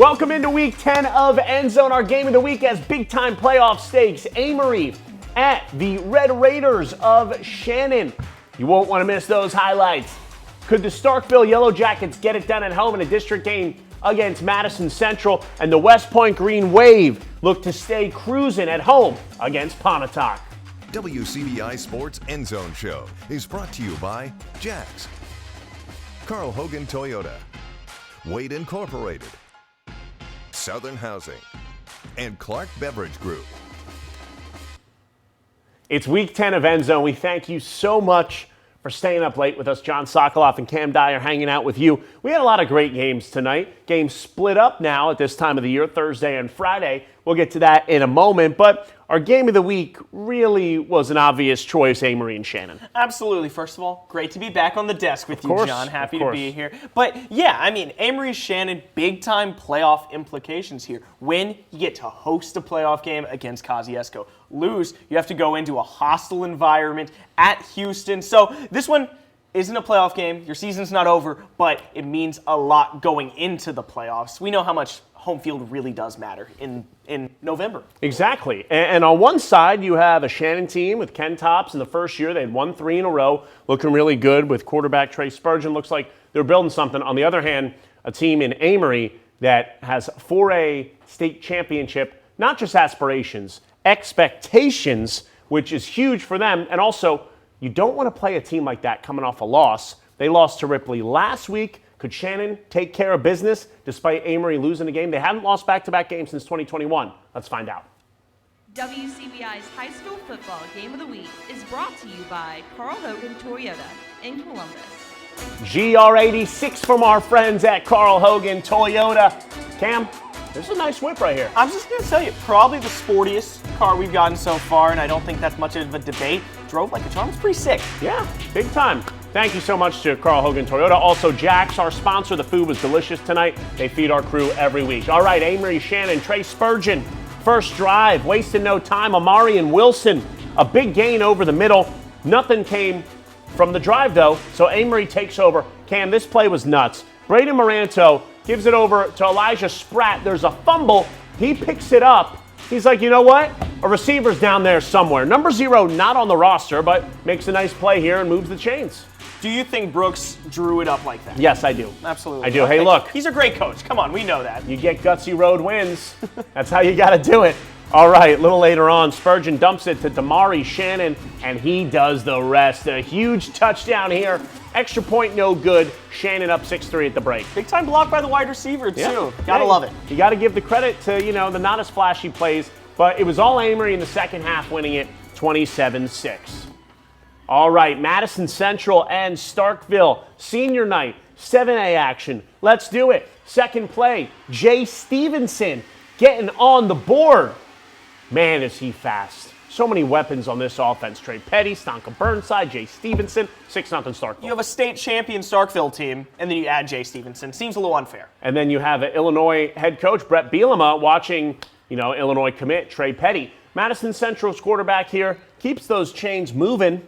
Welcome into Week 10 of EndZone. Our game of the week has big-time playoff stakes. Amory at the Red Raiders of Shannon. You won't want to miss those highlights. Could the Starkville Yellow Jackets get it done at home in a district game against Madison Central? And the West Point Green Wave look to stay cruising at home against Pontotoc. WCBI Sports EndZone Show is brought to you by Jax, Carl Hogan Toyota, Wade Incorporated, Southern Housing, and Clark Beverage Group. It's Week 10 of EndZone. We thank you so much for staying up late with us. John Sokoloff and Cam Dyer hanging out with you. We had a lot of great games tonight. Games split up now at this time of the year, Thursday and Friday. We'll get to that in a moment, but our game of the week really was an obvious choice, Amory and Shannon. Absolutely. First of all, great to be back on the desk with you, John. Happy to be here. But yeah, I mean, Amory, Shannon, big-time playoff implications here. Win, you get to host a playoff game against Kosciuszko. Lose, you have to go into a hostile environment at Houston. So this one isn't a playoff game. Your season's not over, but it means a lot going into the playoffs. We know how much home field really does matter in November. Exactly. And on one side, you have a Shannon team with Ken Tops in the first year. They had won 3 in a row, looking really good with quarterback Trey Spurgeon. Looks like they're building something. On the other hand, a team in Amory that has 4A state championship, not just aspirations, expectations, which is huge for them. And also, you don't want to play a team like that coming off a loss. They lost to Ripley last week. Could Shannon take care of business despite Amory losing a game? They haven't lost back-to-back games since 2021. Let's find out. WCBI's High School Football Game of the Week is brought to you by Carl Hogan Toyota in Columbus. GR86 from our friends at Carl Hogan Toyota. Cam, this is a nice whip right here. I'm just going to tell you, probably the sportiest car we've gotten so far, and I don't think that's much of a debate. Drove like a charm. It's pretty sick. Yeah, big time. Thank you so much to Carl Hogan Toyota. Also, Jax, our sponsor. The food was delicious tonight. They feed our crew every week. All right, Amory, Shannon, Trey Spurgeon. First drive, wasting no time. Amory and Wilson, a big gain over the middle. Nothing came from the drive, though, so Amory takes over. Cam, this play was nuts. Braden Moranto gives it over to Elijah Spratt. There's a fumble. He picks it up. He's like, you know what? A receiver's down there somewhere. Number 0, not on the roster, but makes a nice play here and moves the chains. Do you think Brooks drew it up like that? Yes, I do. Absolutely. I do. Hey, look. He's a great coach. Come on, we know that. You get gutsy road wins. That's how you got to do it. All right, a little later on, Spurgeon dumps it to Damari Shannon, and he does the rest. A huge touchdown here. Extra point, no good. Shannon up 6-3 at the break. Big time block by the wide receiver, too. Yeah. Gotta love it. You got to give the credit to, the not as flashy plays, but it was all Amory in the second half, winning it 27-6. All right, Madison Central and Starkville, senior night, 7A action. Let's do it. Second play, Jay Stevenson getting on the board. Man, is he fast. So many weapons on this offense. Trey Petty, Stonka Burnside, Jay Stevenson, 6-0 Starkville. You have a state champion Starkville team, and then you add Jay Stevenson. Seems a little unfair. And then you have an Illinois head coach, Brett Bielema, watching, Illinois commit Trey Petty. Madison Central's quarterback here keeps those chains moving,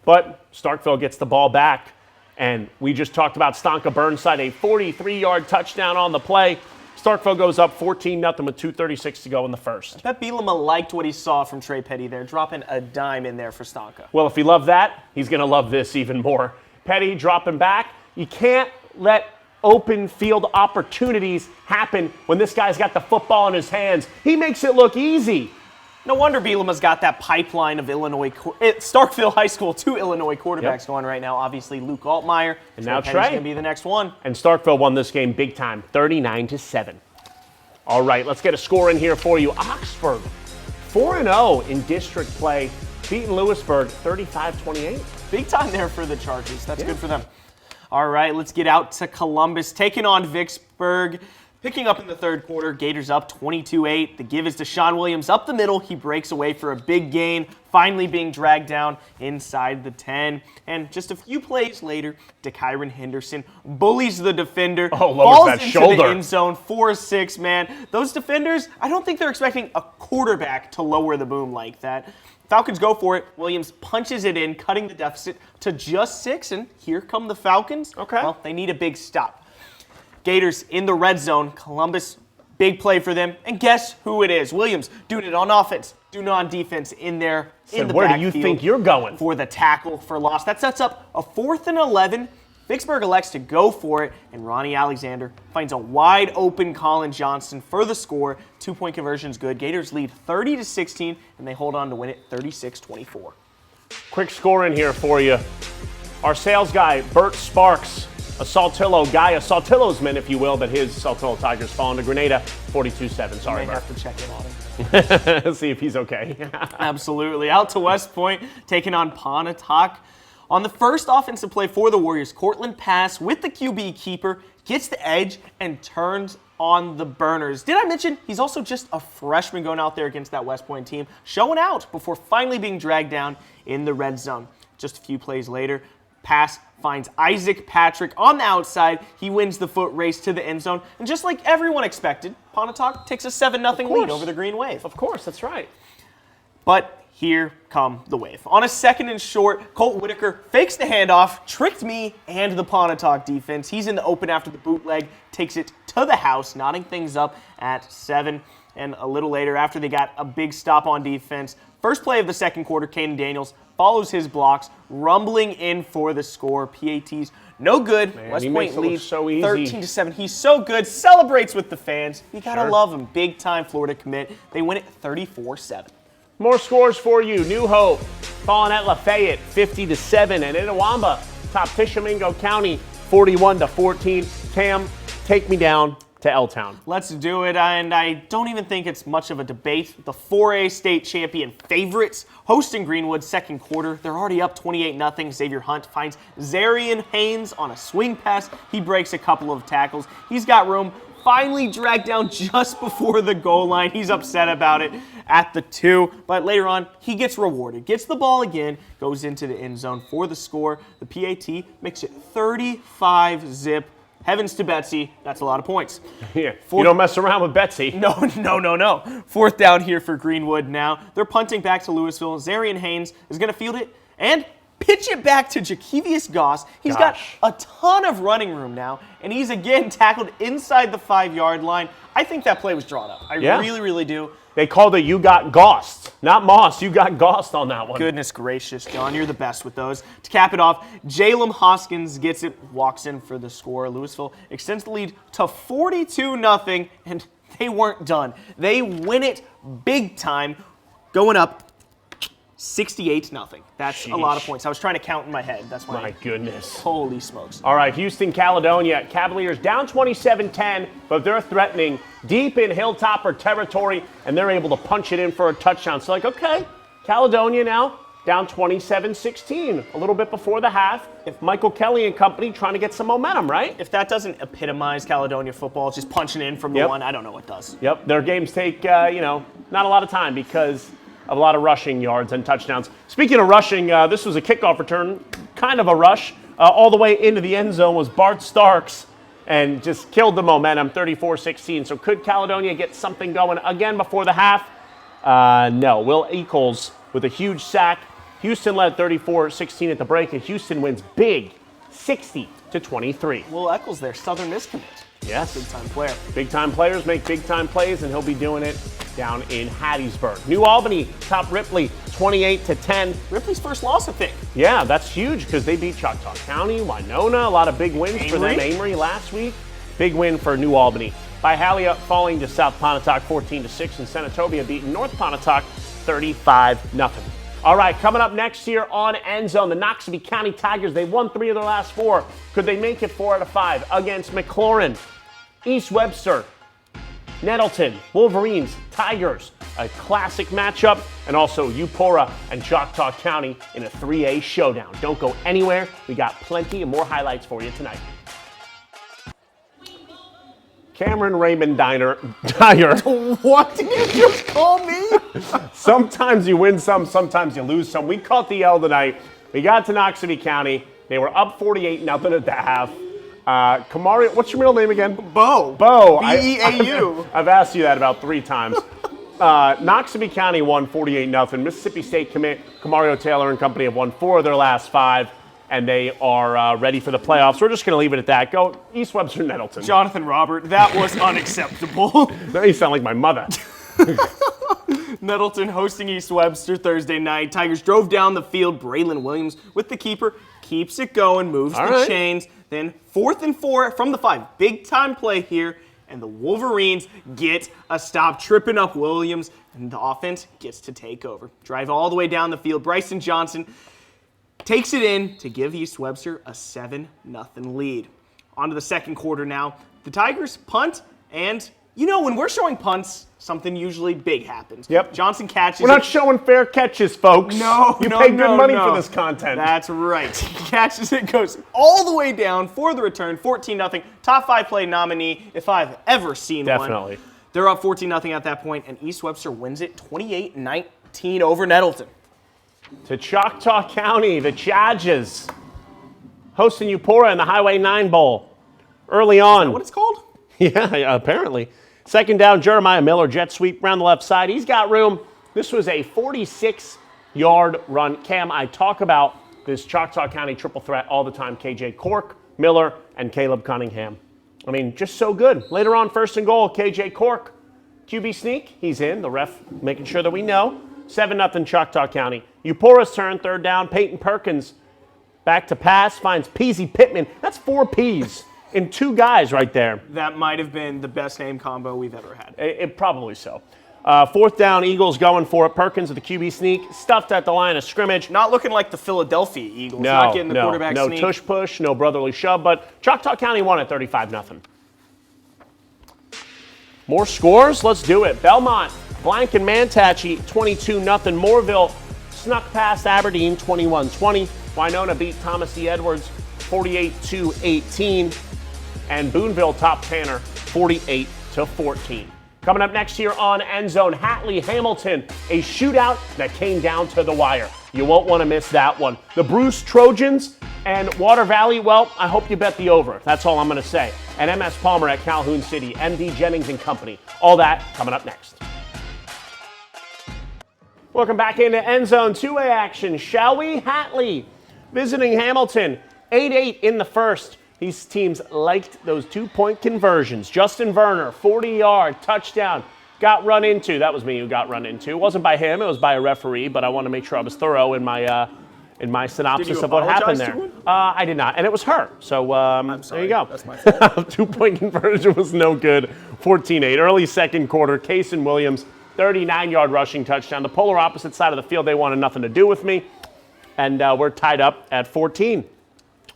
but Starkville gets the ball back. And we just talked about Stonka Burnside, a 43-yard touchdown on the play. Starkville goes up 14-0 with 2:36 to go in the first. I bet Bielema liked what he saw from Trey Petty there, dropping a dime in there for Stonka. Well, if he loved that, he's going to love this even more. Petty dropping back. You can't let open field opportunities happen when this guy's got the football in his hands. He makes it look easy. No wonder Bielema's got that pipeline of Starkville High School, 2 Illinois quarterbacks going right now. Obviously, Luke Altmaier. And now Trey. Petty's going to be the next one. And Starkville won this game big time, 39-7. All right, let's get a score in here for you. Oxford, 4-0 in district play, beating Louisville 35-28. Big time there for the Chargers. That's good for them. All right, let's get out to Columbus, taking on Vicksburg. Picking up in the third quarter, Gators up 22-8. The give is to Sean Williams up the middle. He breaks away for a big gain, finally being dragged down inside the 10. And just a few plays later, DeKyron Henderson bullies the defender, falls that into shoulder. the end zone, 4-6, man. Those defenders, I don't think they're expecting a quarterback to lower the boom like that. Falcons go for it. Williams punches it in, cutting the deficit to just 6, and here come the Falcons. Okay. Well, they need a big stop. Gators in the red zone. Columbus Big play for them, and guess who it is? Williams doing it on offense, doing it on defense in the where do you think you're going? For the tackle for loss. That sets up a 4th and 11. Vicksburg elects to go for it, and Ronnie Alexander finds a wide open Colin Johnson for the score. 2-point conversion's good. Gators lead 30-16, and they hold on to win it 36-24. Quick score in here for you. Our sales guy, Bert Sparks, a Saltillo guy, a Saltillo's man, if you will, but his Saltillo Tigers falling to Grenada, 42-7. Sorry, you may Bert. have to check in on him. See if he's okay. Absolutely. Out to West Point, taking on Pontotoc. On the first offensive play for the Warriors, Cortland Pass with the QB keeper, gets the edge, and turns on the burners. Did I mention he's also just a freshman going out there against that West Point team, showing out before finally being dragged down in the red zone. Just a few plays later, Pass finds Isaac Patrick on the outside. He wins the foot race to the end zone. And just like everyone expected, Pontotoc takes a 7-0 lead over the Green Wave. Of course, that's right. But here come the Wave. On a 2nd and short, Colt Whitaker fakes the handoff, tricked me and the Pontotoc defense. He's in the open after the bootleg, takes it to the house, knotting things up at 7. And a little later, after they got a big stop on defense, first play of the second quarter, Caden Daniels follows his blocks, rumbling in for the score. PAT's no good. Man, West Point leads so 13-7. He's so good. Celebrates with the fans. You gotta love him. Big time Florida commit. They win it 34-7. More scores for you. New Hope falling at Lafayette, 50-7, and Itawamba top Tishomingo County, 41-14. Cam, take me down to L-Town. Let's do it, and I don't even think it's much of a debate. The 4A state champion favorites hosting Greenwood second quarter. They're already up 28-0. Xavier Hunt finds Zarian Haynes on a swing pass. He breaks a couple of tackles. He's got room. Finally dragged down just before the goal line. He's upset about it at the 2, but later on, he gets rewarded. Gets the ball again, goes into the end zone for the score. The PAT makes it 35-zip. Heavens to Betsy, that's a lot of points. Yeah, you don't mess around with Betsy. No. 4th down here for Greenwood now. They're punting back to Louisville. Zarian Haynes is going to field it and pitch it back to Jakevius Goss. He's got a ton of running room now, and he's again tackled inside the 5-yard line. I think that play was drawn up. I really, really do. They called it you got gossed, not Moss. You got gossed on that one. Goodness gracious, John. You're the best with those. To cap it off, Jalen Hoskins gets it, walks in for the score. Louisville extends the lead to 42-0, and they weren't done. They win it big time, going up 68-0, That's a lot of points. I was trying to count in my head. That's why. My goodness. Holy smokes. All right, Houston, Caledonia. Cavaliers down 27-10, but they're threatening deep in Hilltopper territory, and they're able to punch it in for a touchdown. So, okay, Caledonia now down 27-16, a little bit before the half. If Michael Kelly and company trying to get some momentum, right? If that doesn't epitomize Caledonia football, just punching in from the one, I don't know what does. Yep, their games take, not a lot of time because of a lot of rushing yards and touchdowns. Speaking of rushing, this was a kickoff return, kind of a rush. All the way into the end zone was Bart Starks and just killed the momentum, 34-16. So could Caledonia get something going again before the half? No. Will Eccles with a huge sack. Houston led 34-16 at the break, and Houston wins big, 60-23. Will Eccles there, Southern Miss commit. Yes. Big-time player. Big-time players make big-time plays, and he'll be doing it down in Hattiesburg. New Albany top Ripley 28-10. Ripley's first loss, I think. Yeah, that's huge because they beat Choctaw County, Winona, a lot of big wins for them. Amory last week. Big win for New Albany. Byhalia falling to South Pontotoc 14-6, and Senatobia beating North Pontotoc 35-0. All right, coming up next year on EndZone, the Noxubee County Tigers. They won 3 of their last 4. Could they make it 4 out of 5 against McLaurin, East Webster, Nettleton, Wolverines, Tigers? A classic matchup, and also Eupora and Choctaw County in a 3A showdown. Don't go anywhere. We got plenty and more highlights for you tonight. Cameron Raymond Dyer. What did you just call me? Sometimes you win some, sometimes you lose some. We caught the L tonight. We got to Noxubee County. They were up 48-0 at the half. Kamari, what's your middle name again? Bo. B-E-A-U. I've asked you that about 3 times. Noxubee County won 48-0. Mississippi State commit Kamario Taylor and company have won 4 of their last 5. and they are ready for the playoffs. We're just going to leave it at that. Go East Webster Nettleton. Jonathan Robert, that was unacceptable. Now you sound like my mother. Nettleton hosting East Webster Thursday night. Tigers drove down the field. Braylon Williams with the keeper. Keeps it going, moves the chains. Then 4th and 4 from the 5. Big time play here. And the Wolverines get a stop, tripping up Williams. And the offense gets to take over. Drive all the way down the field. Bryson Johnson takes it in to give East Webster a 7-0 lead. On to the second quarter now. The Tigers punt, and when we're showing punts, something usually big happens. Yep. Johnson catches We're not showing fair catches, folks. You pay good money for this content. That's right. He catches it, goes all the way down for the return, 14-0. Top 5 play nominee, if I've ever seen one. Definitely. They're up 14-0 at that point, and East Webster wins it 28-19 over Nettleton. To Choctaw County, the Chargers hosting Eupora in the Highway 9 Bowl. Early on. Is that what it's called? Yeah, apparently. Second down, Jeremiah Miller, jet sweep around the left side. He's got room. This was a 46-yard run. Cam, I talk about this Choctaw County triple threat all the time. KJ Cork, Miller, and Caleb Cunningham. I mean, just so good. Later on, 1st and goal, KJ Cork. QB sneak, he's in. The ref making sure that we know. 7-0 Choctaw County. Eupora's turn, 3rd down. Peyton Perkins back to pass, finds Peasy Pittman. That's 4 Ps in 2 guys right there. That might have been the best name combo we've ever had. It probably so. 4th down, Eagles going for it. Perkins with the QB sneak, stuffed at the line of scrimmage. Not looking like the Philadelphia Eagles. Not getting the quarterback sneak. No tush push, no brotherly shove, but Choctaw County won at 35-0. More scores? Let's do it. Belmont, Blank and Mantachie, 22-0. Moorville snuck past Aberdeen, 21-20. Winona beat Thomas E. Edwards, 48-18. And Boonville topped Tanner, 48-14. Coming up next here on EndZone, Hatley Hamilton, a shootout that came down to the wire. You won't want to miss that one. The Bruce Trojans and Water Valley, well, I hope you bet the over. That's all I'm going to say. And MS Palmer at Calhoun City, MD Jennings and Company. All that coming up next. Welcome back into EndZone 2A action, shall we? Hatley visiting Hamilton, 8-8 in the first. These teams liked those 2-point conversions. Justin Verner, 40-yard touchdown, got run into. That was me who got run into. It wasn't by him, it was by a referee, but I want to make sure I was thorough in my synopsis of what happened there. I did not, and it was her. So there you go. That's my fault. 2-point conversion was no good. 14-8. Early second quarter, Kason Williams, 39-yard rushing touchdown. The polar opposite side of the field, they wanted nothing to do with me. And we're tied up at 14.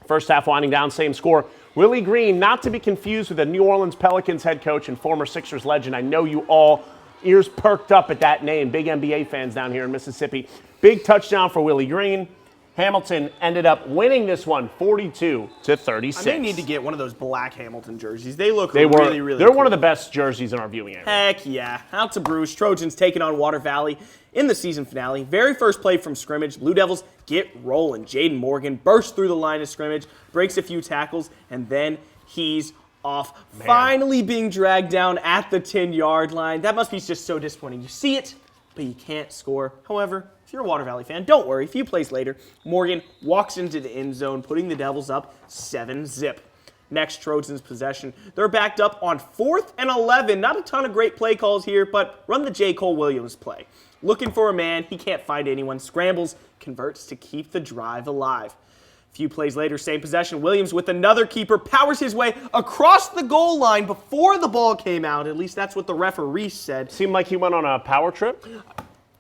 First half winding down, same score. Willie Green, not to be confused with the New Orleans Pelicans head coach and former Sixers legend. I know you all ears perked up at that name. Big NBA fans down here in Mississippi. Big touchdown for Willie Green. Hamilton ended up winning this one 42-36. I may need to get one of those black Hamilton jerseys. They look really, really They're cool. one of the best jerseys in our viewing area. Heck yeah. Out to Bruce. Trojans taking on Water Valley in the season finale. Very first play from scrimmage. Blue Devils get rolling. Jaden Morgan bursts through the line of scrimmage, breaks a few tackles, and then he's off. Man. Finally being dragged down at the 10-yard line. That must be just so disappointing. You see it, but you can't score. However, if you're a Water Valley fan, don't worry. A few plays later, Morgan walks into the end zone, putting the Devils up 7-zip. Next, Trojans possession. They're backed up on 4th and 11. Not a ton of great play calls here, but run the J. Cole Williams play. Looking for a man, he can't find anyone. Scrambles, converts to keep the drive alive. A few plays later, same possession. Williams with another keeper powers his way across the goal line before the ball came out. At least that's what the referee said. Seemed like he went on a power trip.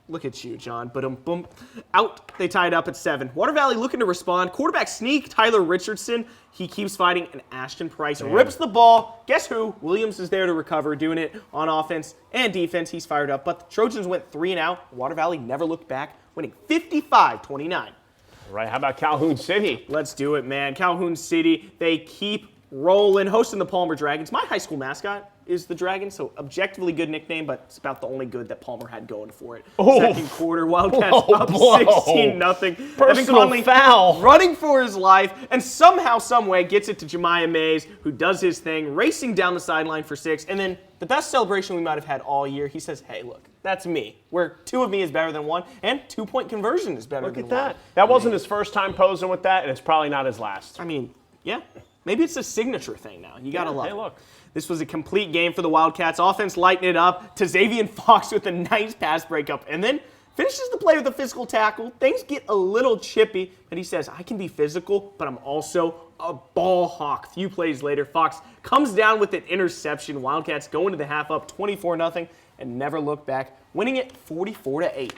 Look at you, John. Boom. Out. They tied up at 7. Water Valley looking to respond. Quarterback sneak, Tyler Richardson. He keeps fighting, and Ashton Price rips the ball. Guess who? Williams is there to recover, doing it on offense and defense. He's fired up. But the Trojans went 3 and out. Water Valley never looked back, winning 55-29. All right, how about Calhoun City? Let's do it, man. Calhoun City, they keep rolling, hosting the Palmer Dragons. My high school mascot is the Dragon, so objectively good nickname, but it's about the only good that Palmer had going for it. Second quarter, Wildcats up 16-0. Personal foul. Running for his life, and somehow, someway, gets it to Jemiah Mays, who does his thing, racing down the sideline for 6, and then the best celebration we might have had all year, he says, hey, look, That's me. Where 2 of me is better than 1, and 2-point conversion is better than 1. Look at that. That wasn't his first time posing with that, and it's probably not his last. I mean, yeah. Maybe it's a signature thing now. You got to love it. Hey, look. This was a complete game for the Wildcats. Offense lighting it up to Xavier Fox with a nice pass breakup, and then finishes the play with a physical tackle. Things get a little chippy, but he says, I can be physical, but I'm also a ball hawk. Few plays later, Fox comes down with an interception. Wildcats go into the half up 24-0 and never look back, winning it 44-8.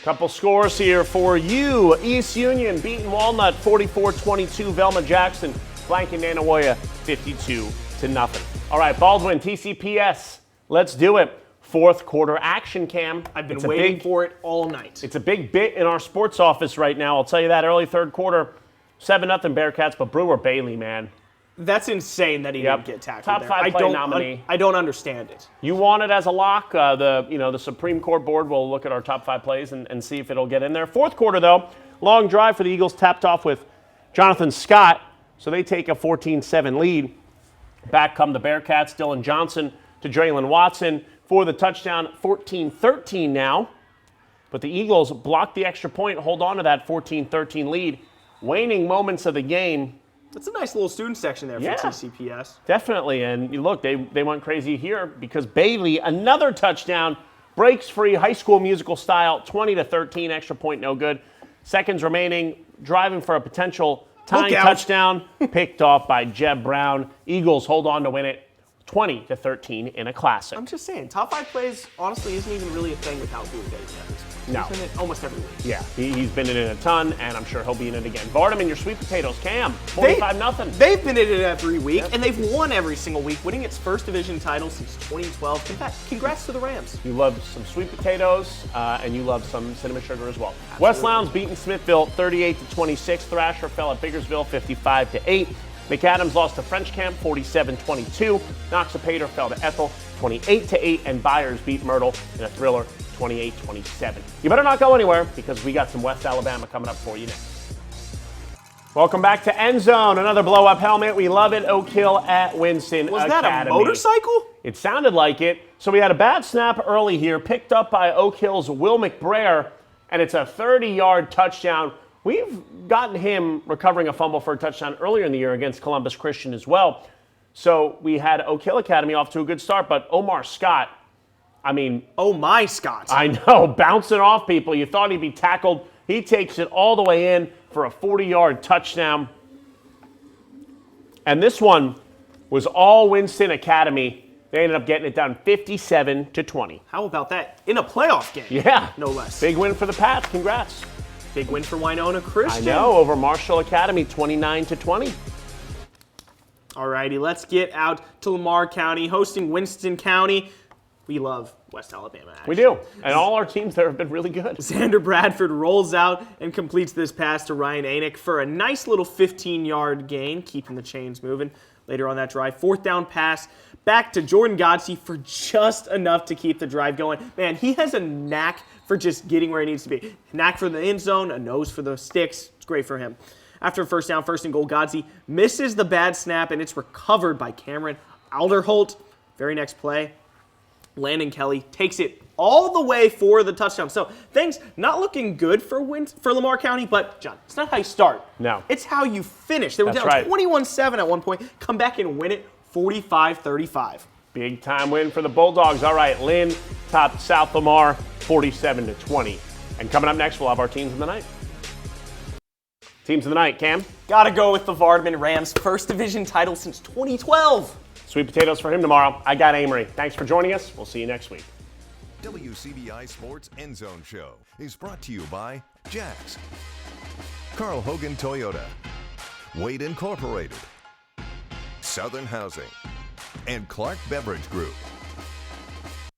Couple scores here for you. East Union beating Walnut 44-22. Velma Jackson flanking Nanawoya 52-0. All right, Baldwin, TCPS. Let's do it. Fourth quarter action, Cam. I've been waiting for it all night. It's a big bit in our sports office right now. I'll tell you that. Early third quarter, 7-0 Bearcats, but Brewer Bailey, man. That's insane that he didn't get tackled. Top there. 5 play nominee. I don't understand it. You want it as a lock. The Supreme Court board will look at our top 5 plays and see if it'll get in there. Fourth quarter, though, long drive for the Eagles, tapped off with Jonathan Scott, so they take a 14-7 lead. Back come the Bearcats, Dylan Johnson to Draylon Watson for the touchdown, 14-13 now. But the Eagles block the extra point, hold on to that 14-13 lead. Waning moments of the game. That's a nice little student section there for TCPS. Definitely, and you look, they went crazy here because Bailey, another touchdown, breaks free, high school musical style, 20-13, extra point no good. Seconds remaining, driving for a potential tying touchdown, picked off by Jeb Brown. Eagles hold on to win it 20-13 in a classic. I'm just saying, top 5 plays honestly isn't even really a thing without Brewer Bailey. No. He's in it almost every week. Yeah, he's been in it a ton, and I'm sure he'll be in it again. Vardaman, your sweet potatoes. Cam, 45-0. They've been in it every week, and they've won every single week, winning its first division title since 2012. In fact, congrats to the Rams. You love some sweet potatoes, and you love some cinnamon sugar as well. Absolutely. West Lowndes beating Smithville 38-26. Thrasher fell at Biggersville 55-8. McAdams lost to French Camp 47-22. Noxapater fell to Ethel 28-8, and Byers beat Myrtle in a thriller 28-27. You better not go anywhere because we got some West Alabama coming up for you next. Welcome back to EndZone. Another blow-up helmet. We love it. Oak Hill at Winston Was Academy. that a motorcycle? It sounded like it. So we had a bad snap early here, picked up by Oak Hill's Will McBrayer, and it's a 30-yard touchdown. We've gotten him recovering a fumble for a touchdown earlier in the year against Columbus Christian as well. So we had Oak Hill Academy off to a good start, but Omar Scott, oh my Scott. I know, bouncing off people. You thought he'd be tackled. He takes it all the way in for a 40-yard touchdown. And this one was all Winston Academy. They ended up getting it done 57-20. How about that? In a playoff game. Yeah. No less. Big win for the Pats. Congrats. Big win for Winona Christian. I know, over Marshall Academy, 29-20. All righty, let's get out to Lamar County, hosting Winston County. We love West Alabama, actually. We do, and all our teams there have been really good. Xander Bradford rolls out and completes this pass to Ryan Anick for a nice little 15-yard gain, keeping the chains moving. Later on that drive, 4th down pass back to Jordan Godsey for just enough to keep the drive going. Man, he has a knack for just getting where he needs to be. A knack for the end zone, a nose for the sticks. It's great for him. After a first down, 1st and goal, Godsey misses the bad snap, and it's recovered by Cameron Alderholt. Very next play, Landon Kelly takes it all the way for the touchdown. So things not looking good for Lamar County, but John, it's not how you start. No. It's how you finish. They were down 21-7 at one point, come back and win it 45-35. Big time win for the Bulldogs. All right, Lynn topped South Lamar 47-20. And coming up next, we'll have our teams of the night. Teams of the night, Cam? Gotta go with the Vardaman Rams, first division title since 2012. Sweet potatoes for him tomorrow. I got Amory. Thanks for joining us. We'll see you next week. WCBI Sports EndZone Show is brought to you by Jax, Carl Hogan Toyota, Wade Incorporated, Southern Housing, and Clark Beverage Group.